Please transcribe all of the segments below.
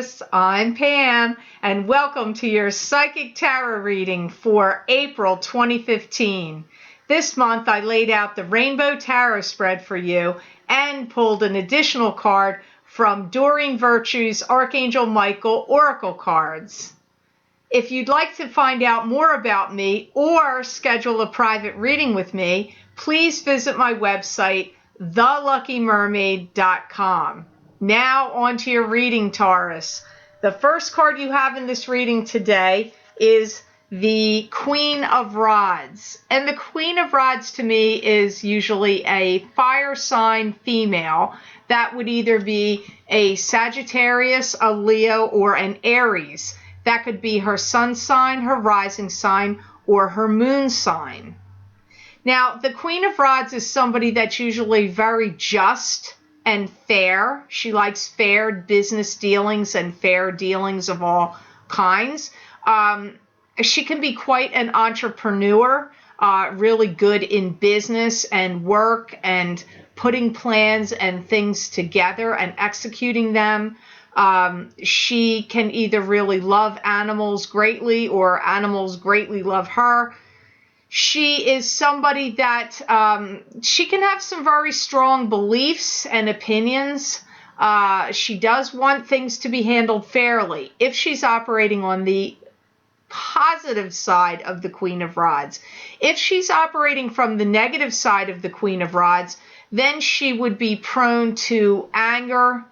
Priestess. I'm Pam, and welcome to your Psychic Tarot reading for April 2015. This month I laid out the Rainbow Tarot spread for you and pulled an additional card from Doreen Virtue's Archangel Michael Oracle cards. If you'd like to find out more about me or schedule a private reading with me, please visit my website, theluckymermaid.com. Now on to your reading, Taurus. The first card you have in this reading today is the Queen of Rods. And the Queen of Rods to me is usually a fire sign female. That would either be a Sagittarius, a Leo, or an Aries. That could be her sun sign, her rising sign, or her moon sign. Now, the Queen of Rods is somebody that's usually very just and fair. She likes fair business dealings and fair dealings of all kinds. She can be quite an entrepreneur, really good in business and work and putting plans and things together and executing them. She can either really love animals greatly or animals greatly love her. She is somebody that she can have some very strong beliefs and opinions. She does want things to be handled fairly if she's operating on the positive side of the Queen of Rods. If she's operating from the negative side of the Queen of Rods, then she would be prone to anger,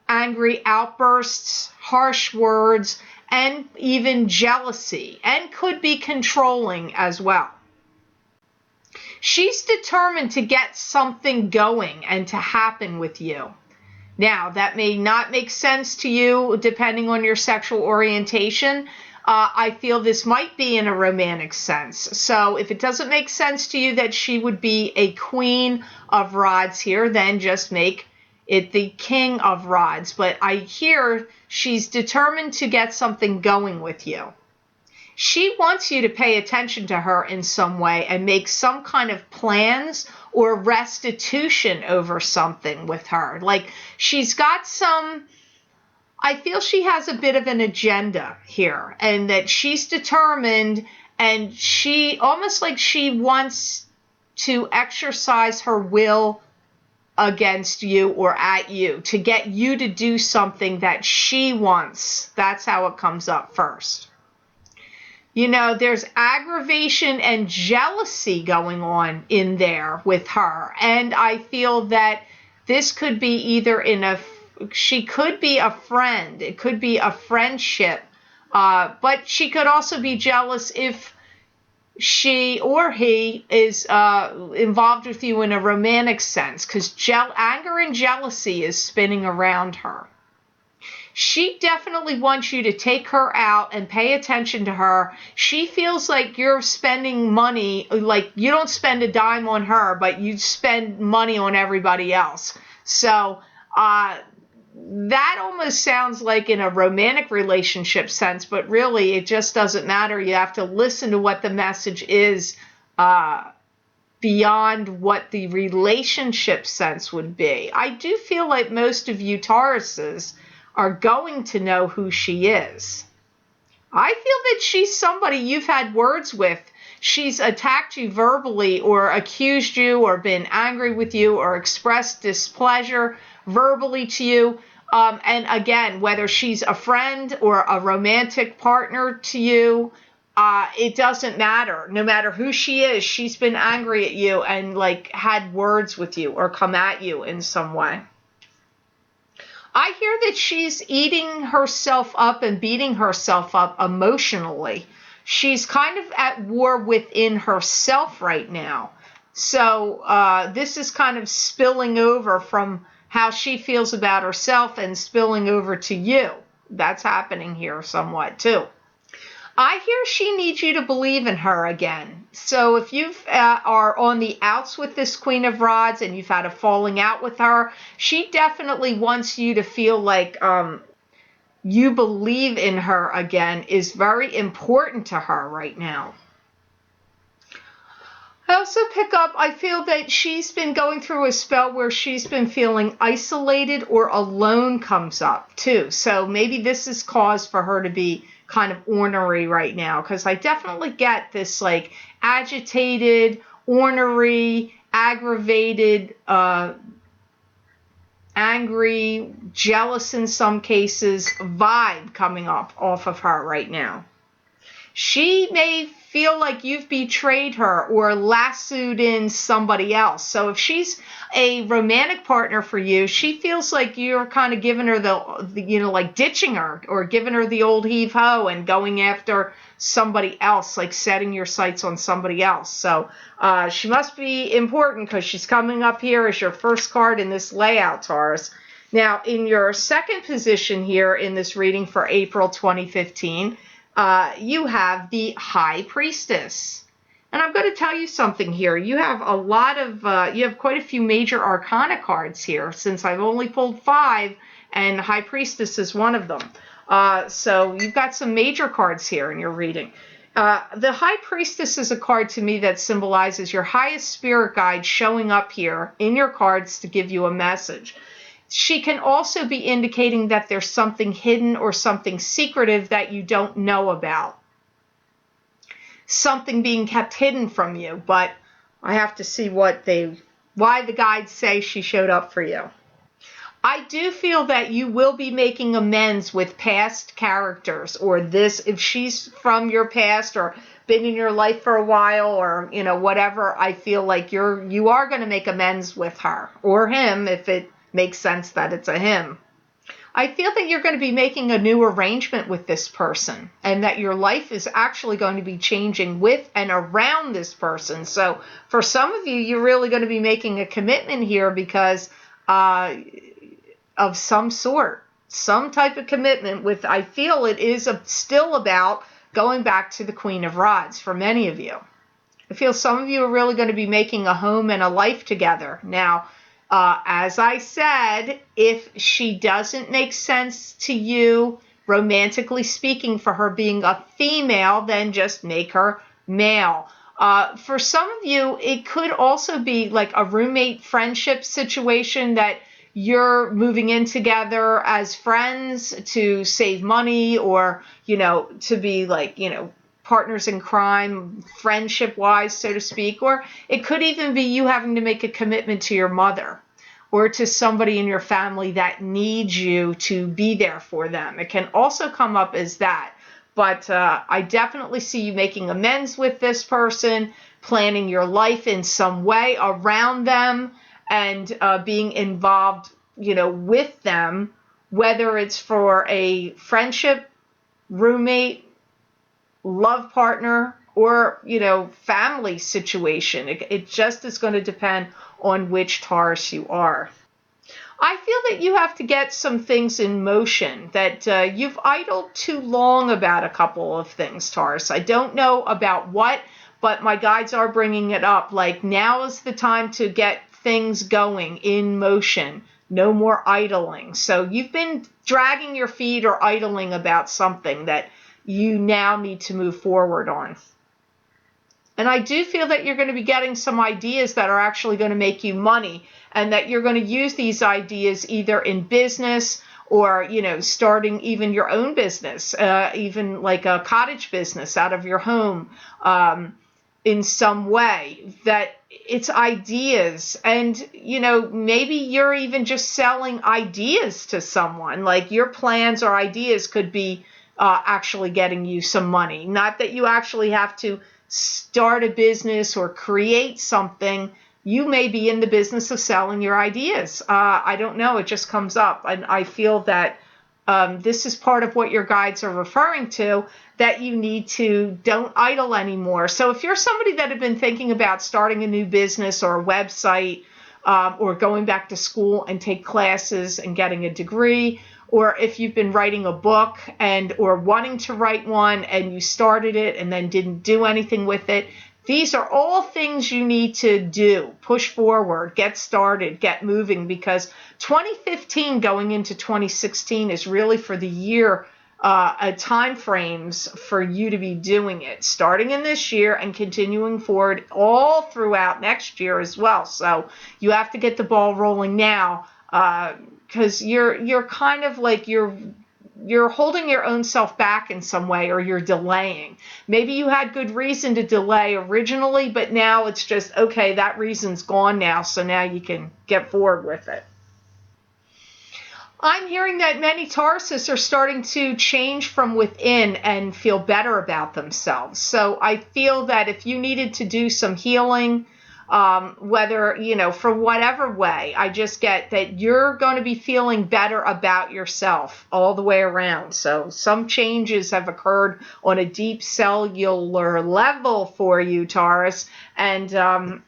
angry outbursts, harsh words, and even jealousy, and could be controlling as well. She's determined to get something going and to happen with you. Now, that may not make sense to you depending on your sexual orientation. I feel this might be in a romantic sense. So if it doesn't make sense to you that she would be a Queen of Rods here, then just make it the King of Rods. But I hear she's determined to get something going with you. She wants you to pay attention to her in some way and make some kind of plans or restitution over something with her. Like she's got I feel she has a bit of an agenda here, and that she's determined, and she almost like she wants to exercise her will against you or at you to get you to do something that she wants. That's how it comes up first. You know, there's aggravation and jealousy going on in there with her. And I feel that this could be either she could be a friend. It could be a friendship. But she could also be jealous if she or he is involved with you in a romantic sense, because anger and jealousy is spinning around her. She definitely wants you to take her out and pay attention to her. She feels like you're spending money, like you don't spend a dime on her, but you spend money on everybody else. So that almost sounds like in a romantic relationship sense, but really it just doesn't matter. You have to listen to what the message is beyond what the relationship sense would be. I do feel like most of you Tauruses are going to know who she is. I feel that she's somebody you've had words with. She's attacked you verbally or accused you or been angry with you or expressed displeasure verbally to you. And again, whether she's a friend or a romantic partner to you, it doesn't matter. No matter who she is, she's been angry at you and like had words with you or come at you in some way. I hear that she's eating herself up and beating herself up emotionally. She's kind of at war within herself right now. So this is kind of spilling over from how she feels about herself and spilling over to you. That's happening here somewhat too. I hear she needs you to believe in her again. So if you are on the outs with this Queen of Rods and you've had a falling out with her, she definitely wants you to feel like you believe in her again is very important to her right now. I also pick up, I feel that she's been going through a spell where she's been feeling isolated or alone comes up too. So maybe this is cause for her to be kind of ornery right now, because I definitely get this like agitated, ornery, aggravated, angry, jealous in some cases vibe coming up off of her right now. She may feel like you've betrayed her or lassoed in somebody else. So if she's a romantic partner for you, she feels like you're kind of giving her like ditching her or giving her the old heave ho and going after somebody else, like setting your sights on somebody else. So she must be important because she's coming up here as your first card in this layout, Taurus. Now, in your second position here in this reading for April 2015, you have the High Priestess. And I'm going to tell you something here. You have a lot of, you have quite a few major arcana cards here, since I've only pulled 5, and High Priestess is one of them. So you've got some major cards here in your reading. The High Priestess is a card to me that symbolizes your highest spirit guide showing up here in your cards to give you a message. She can also be indicating that there's something hidden or something secretive that you don't know about. Something being kept hidden from you, but I have to see why the guides say she showed up for you. I do feel that you will be making amends with past characters, or this, if she's from your past or been in your life for a while, or whatever. I feel like you are going to make amends with her or him, if it makes sense that it's a him. I feel that you're going to be making a new arrangement with this person, and that your life is actually going to be changing with and around this person. So for some of you, you're really going to be making a commitment here because of some sort, some type of commitment with, I feel it is still about going back to the Queen of Rods for many of you. I feel some of you are really going to be making a home and a life together. Now, as I said, if she doesn't make sense to you, romantically speaking, for her being a female, then just make her male. For some of you, it could also be like a roommate friendship situation that you're moving in together as friends to save money, or, to be like, partners in crime, friendship-wise, so to speak. Or it could even be you having to make a commitment to your mother or to somebody in your family that needs you to be there for them. It can also come up as that. But I definitely see you making amends with this person, planning your life in some way around them, and being involved, with them, whether it's for a friendship, roommate, love partner, or, family situation. It just is going to depend on which Taurus you are. I feel that you have to get some things in motion, that you've idled too long about a couple of things, Taurus. I don't know about what, but my guides are bringing it up. Like, now is the time to get things going in motion. No more idling. So you've been dragging your feet or idling about something that you now need to move forward on. And I do feel that you're going to be getting some ideas that are actually going to make you money, and that you're going to use these ideas either in business or, starting even your own business, even like a cottage business out of your home, in some way, that it's ideas. And, maybe you're even just selling ideas to someone. Like, your plans or ideas could be actually getting you some money. Not that you actually have to start a business or create something. You may be in the business of selling your ideas. I don't know. It just comes up. And I feel that this is part of what your guides are referring to, that you need to don't idle anymore. So if you're somebody that had been thinking about starting a new business or a website, or going back to school and take classes and getting a degree, or if you've been writing a book or wanting to write one and you started it and then didn't do anything with it, these are all things you need to do. Push forward, get started, get moving, because 2015 going into 2016 is really for the year time frames for you to be doing it, starting in this year and continuing forward all throughout next year as well. So you have to get the ball rolling now, because you're kind of like you're holding your own self back in some way, or you're delaying. Maybe you had good reason to delay originally, but now it's just, okay, that reason's gone now, so now you can get forward with it. I'm hearing that many Tauruses are starting to change from within and feel better about themselves. So I feel that if you needed to do some healing, whether, for whatever way, I just get that you're going to be feeling better about yourself all the way around. So some changes have occurred on a deep cellular level for you, Taurus, and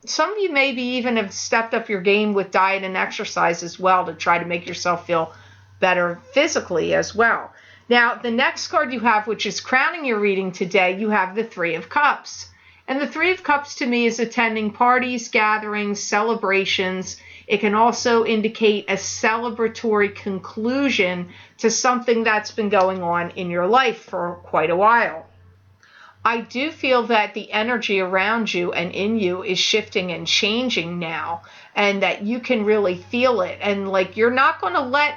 some of you maybe even have stepped up your game with diet and exercise as well to try to make yourself feel better physically as well. Now, the next card you have, which is crowning your reading today, you have the Three of Cups. And the Three of Cups to me is attending parties, gatherings, celebrations. It can also indicate a celebratory conclusion to something that's been going on in your life for quite a while. I do feel that the energy around you and in you is shifting and changing now, and that you can really feel it. And like, you're not going to let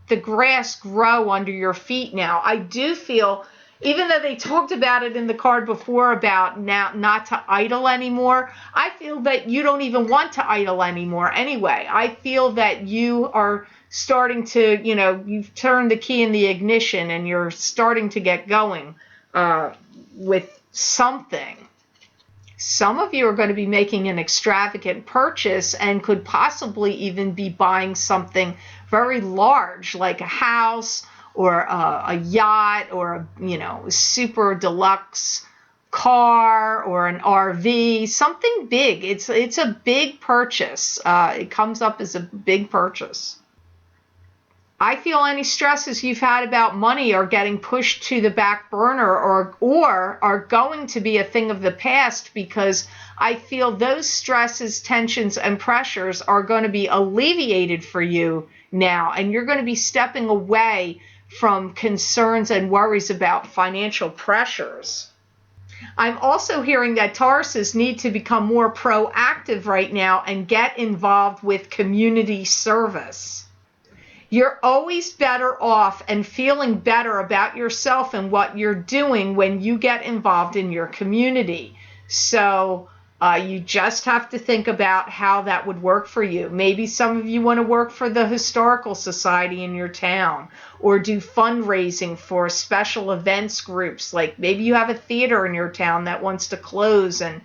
the grass grow under your feet now. I do feel, even though they talked about it in the card before about now not to idle anymore, I feel that you don't even want to idle anymore anyway. I feel that you are starting to, you've turned the key in the ignition and you're starting to get going with something. Some of you are going to be making an extravagant purchase and could possibly even be buying something very large, like a house or a yacht, or a super deluxe car or an RV, something big. It's a big purchase. It comes up as a big purchase. I feel any stresses you've had about money are getting pushed to the back burner, or are going to be a thing of the past, because I feel those stresses, tensions, and pressures are going to be alleviated for you now, and you're going to be stepping away from concerns and worries about financial pressures. I'm also hearing that Tauruses need to become more proactive right now and get involved with community service. You're always better off and feeling better about yourself and what you're doing when you get involved in your community. So you just have to think about how that would work for you. Maybe some of you want to work for the historical society in your town, or do fundraising for special events groups. Like maybe you have a theater in your town that wants to close, and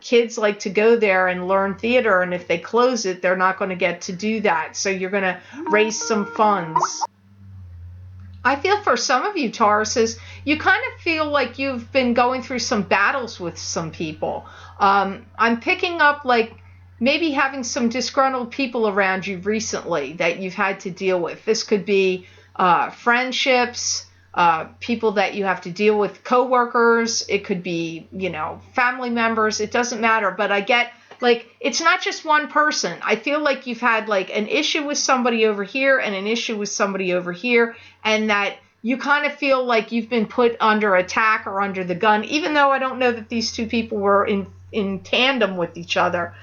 kids like to go there and learn theater, and if they close it, they're not going to get to do that. So you're going to raise some funds. I feel for some of you Tauruses, you kind of feel like you've been going through some battles with some people. I'm picking up like maybe having some disgruntled people around you recently that you've had to deal with. This could be friendships, people that you have to deal with, coworkers. It could be, family members. It doesn't matter. But I get like, it's not just one person. I feel like you've had like an issue with somebody over here and an issue with somebody over here, and that you kind of feel like you've been put under attack or under the gun, even though I don't know that these two people were in tandem with each other.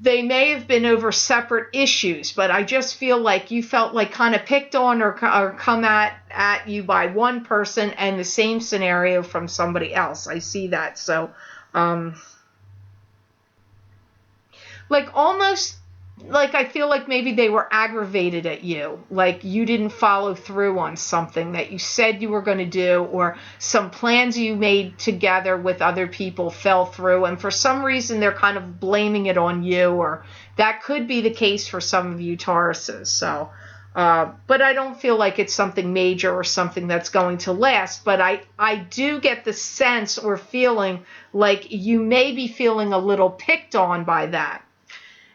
They may have been over separate issues, but I just feel like you felt like kind of picked on or come at you by one person, and the same scenario from somebody else. I see that. So, like almost like I feel like maybe they were aggravated at you, like you didn't follow through on something that you said you were going to do, or some plans you made together with other people fell through, and for some reason they're kind of blaming it on you, or that could be the case for some of you Tauruses. So, but I don't feel like it's something major or something that's going to last, but I do get the sense or feeling like you may be feeling a little picked on by that.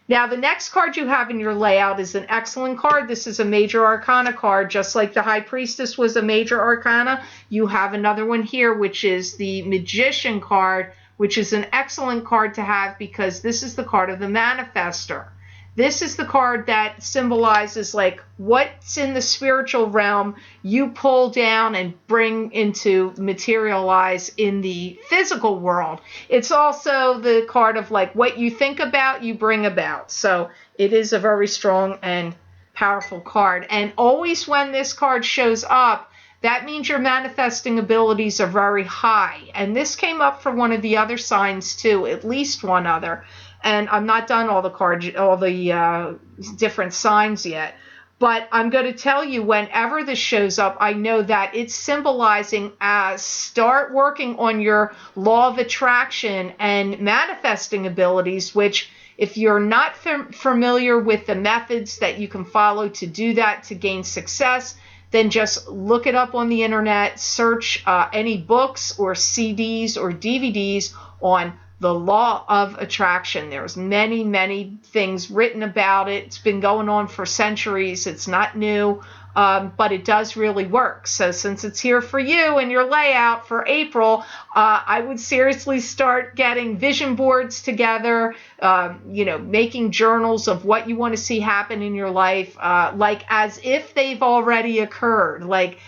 Now, the next card you have in your layout is an excellent card. This is a Major Arcana card. Just like the High Priestess was a Major Arcana, you have another one here, which is the Magician card, which is an excellent card to have because this is the card of the Manifester. This is the card that symbolizes like what's in the spiritual realm you pull down and bring into materialize in the physical world. It's also the card of like what you think about, you bring about. So it is a very strong and powerful card. And always when this card shows up, that means your manifesting abilities are very high. And this came up for one of the other signs too, at least one other. And I'm not done all the cards, all the different signs yet. But I'm going to tell you, whenever this shows up, I know that it's symbolizing as start working on your law of attraction and manifesting abilities, which if you're not familiar with the methods that you can follow to do that, to gain success, then just look it up on the internet, search any books or CDs or DVDs on the law of attraction. There's many, many things written about it. It's been going on for centuries. It's not new, but it does really work. So since it's here for you in your layout for April, I would seriously start getting vision boards together, making journals of what you want to see happen in your life, like as if they've already occurred. Like,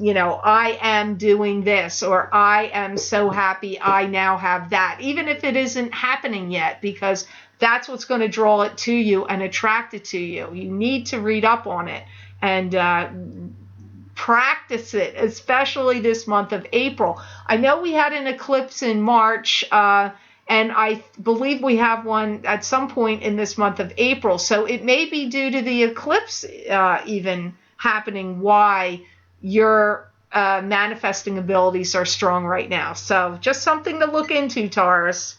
I am doing this, or I am so happy I now have that, even if it isn't happening yet, because that's what's going to draw it to you and attract it to you. You need to read up on it and practice it, especially this month of April. I know we had an eclipse in March, and I believe we have one at some point in this month of April. So it may be due to the eclipse even happening why your manifesting abilities are strong right now. So just something to look into, Taurus.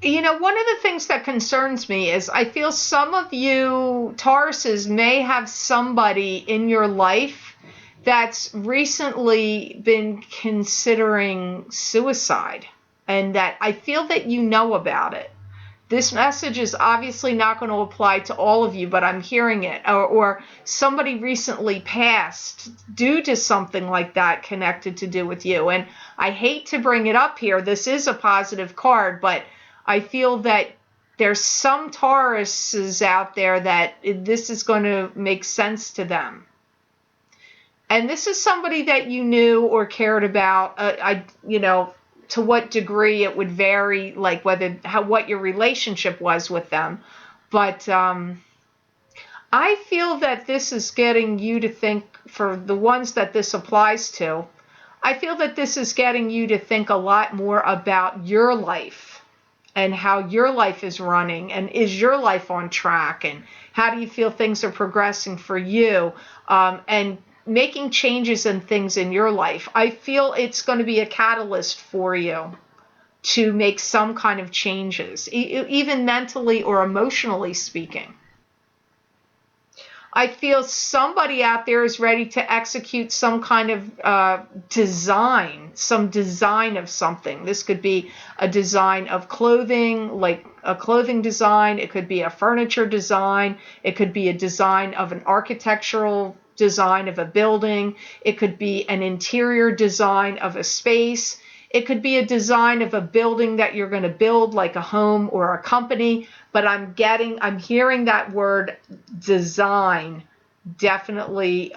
One of the things that concerns me is I feel some of you Tauruses may have somebody in your life that's recently been considering suicide, and that I feel that you know about it. This message is obviously not going to apply to all of you, but I'm hearing it. Or somebody recently passed due to something like that connected to do with you. And I hate to bring it up here. This is a positive card, but I feel that there's some Tauruses out there that this is going to make sense to them. And this is somebody that you knew or cared about. To what degree it would vary, like what your relationship was with them. But I feel that this is getting you to think, for the ones that this applies to, I feel that this is getting you to think a lot more about your life and how your life is running, and is your life on track, and how do you feel things are progressing for you, and making changes and things in your life. I feel it's going to be a catalyst for you to make some kind of changes, even mentally or emotionally speaking. I feel somebody out there is ready to execute some kind of design, some design of something. This could be a design of clothing, like a clothing design. It could be a furniture design. It could be a design of an architectural design of a building. It could be an interior design of a space. It could be a design of a building that you're going to build, like a home or a company. But I'm hearing that word design definitely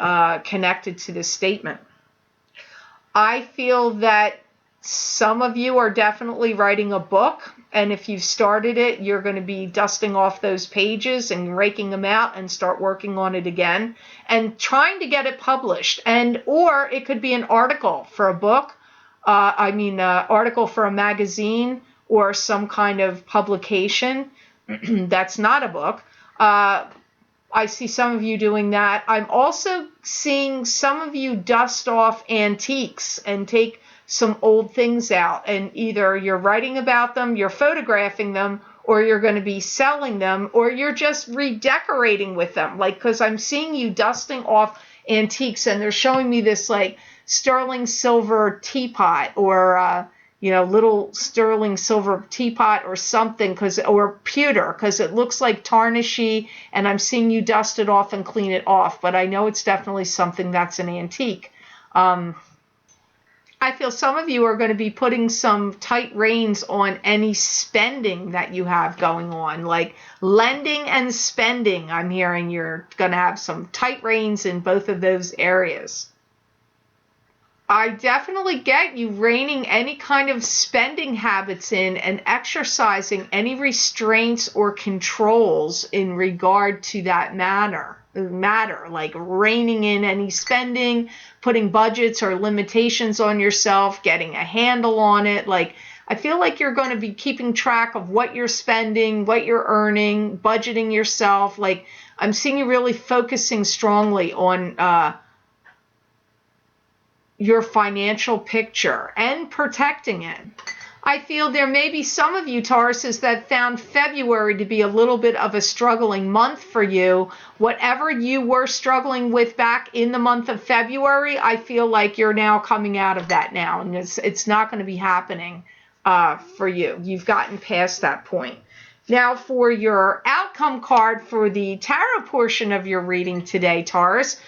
connected to this statement. I feel that some of you are definitely writing a book, and if you've started it, you're going to be dusting off those pages and raking them out and start working on it again and trying to get it published. Or it could be an article for a book, article for a magazine or some kind of publication that's not a book. I see some of you doing that. I'm also seeing some of you dust off antiques and take some old things out, and either you're writing about them, you're photographing them, or you're going to be selling them, or you're just redecorating with them. Like, because I'm seeing you dusting off antiques, and they're showing me this like sterling silver teapot, or little sterling silver teapot or something, or pewter, because it looks like tarnishy, and I'm seeing you dust it off and clean it off. But I know it's definitely something that's an antique. I feel some of you are going to be putting some tight reins on any spending that you have going on, like lending and spending. I'm hearing you're going to have some tight reins in both of those areas. I definitely get you reining any kind of spending habits in and exercising any restraints or controls in regard to that matter, like reining in any spending, putting budgets or limitations on yourself, getting a handle on it. Like, I feel like you're going to be keeping track of what you're spending, what you're earning, budgeting yourself. Like, I'm seeing you really focusing strongly on your financial picture and protecting it. I feel there may be some of you, Tauruses, that found February to be a little bit of a struggling month for you. Whatever you were struggling with back in the month of February, I feel like you're now coming out of that now, and it's not going to be happening for you. You've gotten past that point. Now, for your outcome card for the tarot portion of your reading today, Taurus,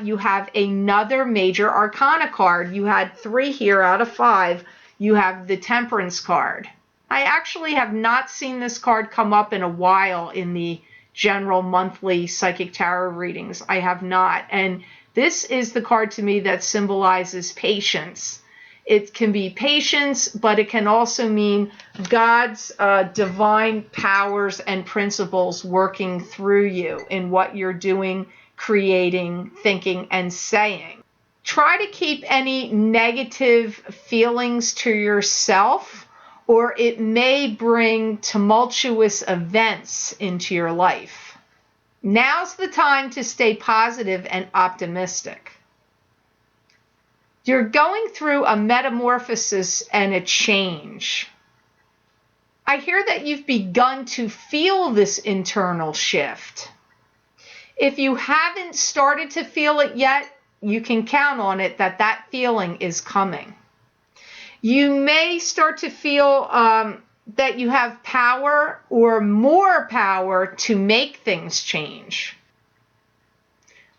you have another major arcana card. You had 3 here out of 5. You have the Temperance card. I actually have not seen this card come up in a while in the general monthly psychic tarot readings. I have not. And this is the card to me that symbolizes patience. It can be patience, but it can also mean God's divine powers and principles working through you in what you're doing, creating, thinking, and saying. Try to keep any negative feelings to yourself, or it may bring tumultuous events into your life. Now's the time to stay positive and optimistic. You're going through a metamorphosis and a change. I hear that you've begun to feel this internal shift. If you haven't started to feel it yet, you can count on it that that feeling is coming. You may start to feel that you have power or more power to make things change.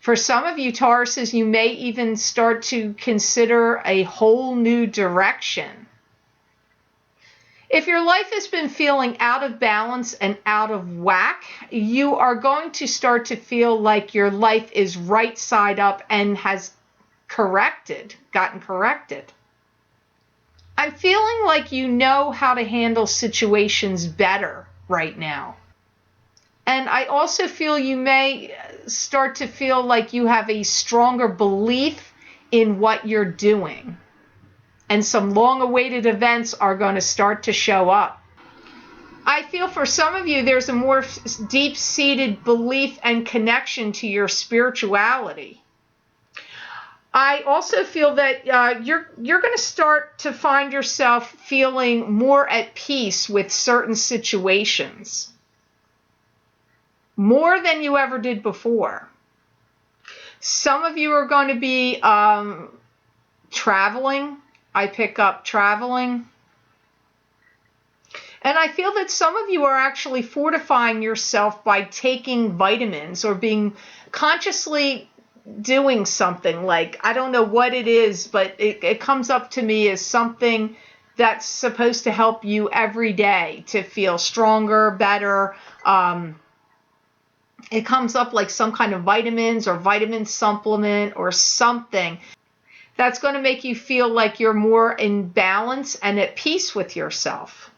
For some of you, Tauruses, you may even start to consider a whole new direction. If your life has been feeling out of balance and out of whack, you are going to start to feel like your life is right side up and has gotten corrected. I'm feeling like you know how to handle situations better right now. And I also feel you may start to feel like you have a stronger belief in what you're doing. And some long-awaited events are going to start to show up. I feel for some of you, there's a more deep-seated belief and connection to your spirituality. I also feel that you're going to start to find yourself feeling more at peace with certain situations. More than you ever did before. Some of you are going to be traveling. I pick up traveling. And I feel that some of you are actually fortifying yourself by taking vitamins or being consciously doing something. Like, I don't know what it is, but it comes up to me as something that's supposed to help you every day to feel stronger, better. It comes up like some kind of vitamins or vitamin supplement or something that's going to make you feel like you're more in balance and at peace with yourself.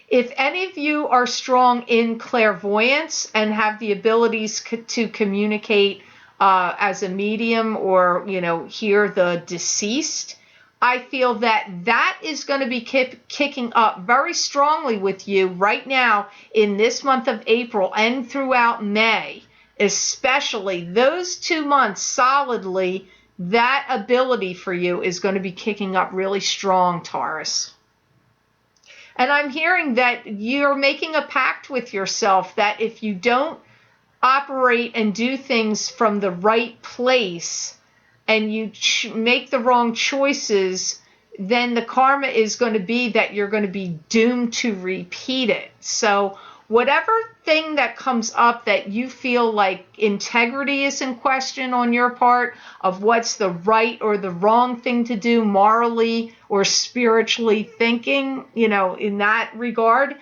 If any of you are strong in clairvoyance and have the abilities to communicate as a medium or, hear the deceased, I feel that is going to be kicking up very strongly with you right now in this month of April and throughout May, especially those 2 months solidly. That ability for you is going to be kicking up really strong, Taurus. And I'm hearing that you're making a pact with yourself that if you don't operate and do things from the right place and you make the wrong choices, then the karma is going to be that you're going to be doomed to repeat it. So whatever thing that comes up that you feel like integrity is in question on your part of what's the right or the wrong thing to do morally or spiritually thinking, in that regard,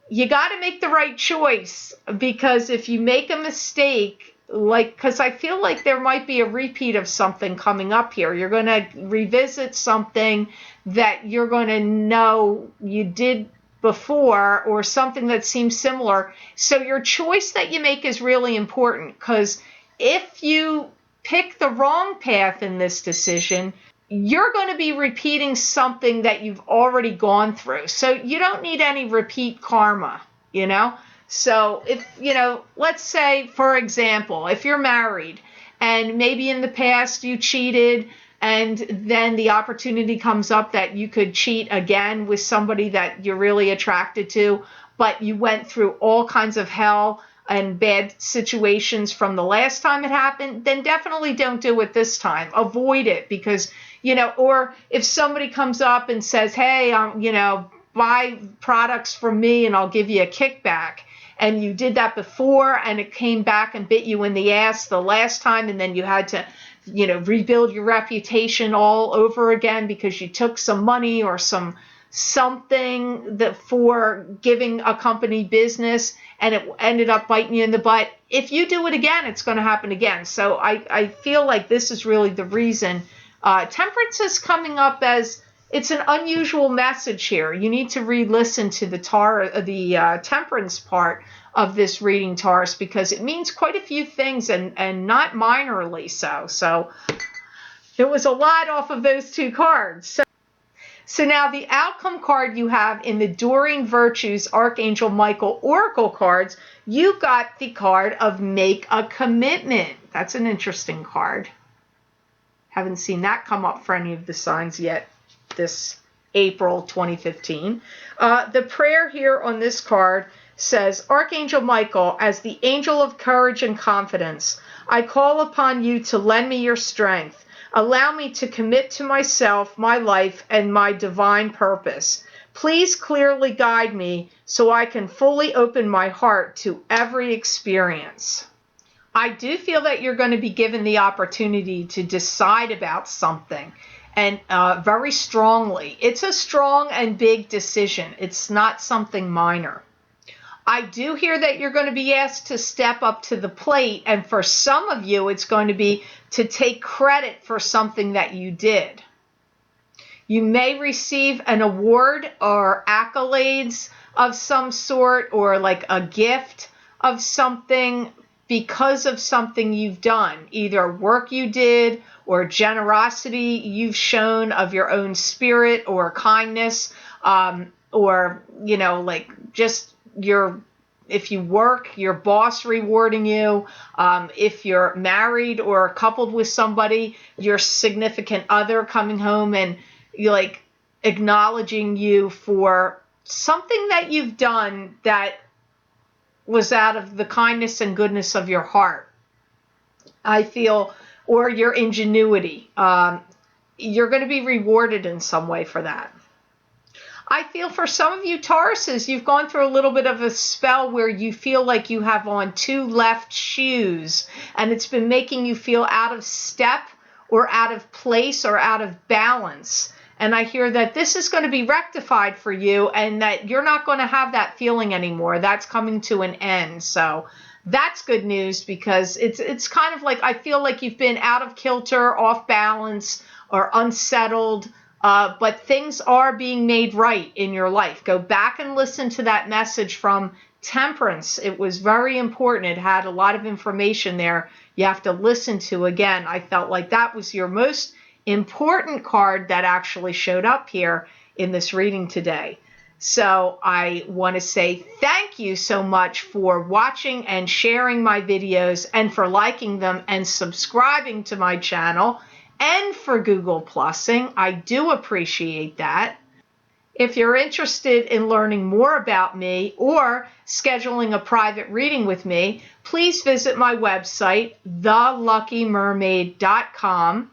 you got to make the right choice, because if you make a mistake, because I feel like there might be a repeat of something coming up here. You're going to revisit something that you're going to know you did before, or something that seems similar. So your choice that you make is really important, because if you pick the wrong path in this decision, you're going to be repeating something that you've already gone through. So you don't need any repeat karma, So if, let's say, for example, if you're married and maybe in the past you cheated, and then the opportunity comes up that you could cheat again with somebody that you're really attracted to, but you went through all kinds of hell and bad situations from the last time it happened, then definitely don't do it this time. Avoid it, because, or if somebody comes up and says, hey, buy products from me and I'll give you a kickback, and you did that before and it came back and bit you in the ass the last time, and then you had to rebuild your reputation all over again because you took some money or something that for giving a company business, and it ended up biting you in the butt. If you do it again, it's going to happen again. So I feel like this is really the reason. Temperance is coming up as it's an unusual message here. You need to re-listen to the temperance part of this reading, Taurus, because it means quite a few things, and not minorly so. So there was a lot off of those two cards. So now the outcome card you have in the Doreen Virtues Archangel Michael Oracle cards, you got the card of Make a Commitment. That's an interesting card. Haven't seen that come up for any of the signs yet this April 2015. The prayer here on this card says, Archangel Michael, as the angel of courage and confidence, I call upon you to lend me your strength. Allow me to commit to myself, my life, and my divine purpose. Please clearly guide me so I can fully open my heart to every experience. I do feel that you're going to be given the opportunity to decide about something, and very strongly. It's a strong and big decision. It's not something minor. I do hear that you're going to be asked to step up to the plate, and for some of you, it's going to be to take credit for something that you did. You may receive an award or accolades of some sort, or like a gift of something because of something you've done, either work you did or generosity you've shown of your own spirit or kindness, or, like just if you work, your boss rewarding you, if you're married or coupled with somebody, your significant other coming home and acknowledging you for something that you've done that was out of the kindness and goodness of your heart. I feel, or your ingenuity. You're going to be rewarded in some way for that. I feel for some of you Tauruses, you've gone through a little bit of a spell where you feel like you have on two left shoes, and it's been making you feel out of step or out of place or out of balance. And I hear that this is going to be rectified for you, and that you're not going to have that feeling anymore. That's coming to an end. So that's good news, because it's kind of like, I feel like you've been out of kilter, off balance, or unsettled. But things are being made right in your life. Go back and listen to that message from Temperance. It was very important. It had a lot of information there you have to listen to again. I felt like that was your most important card that actually showed up here in this reading today. So I want to say thank you so much for watching and sharing my videos, and for liking them and subscribing to my channel, and for Google Plusing. I do appreciate that. If you're interested in learning more about me or scheduling a private reading with me, please visit my website, theluckymermaid.com.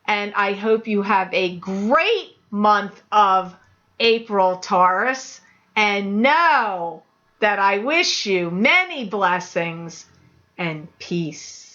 And I hope you have a great month of April, Taurus. And know that I wish you many blessings and peace.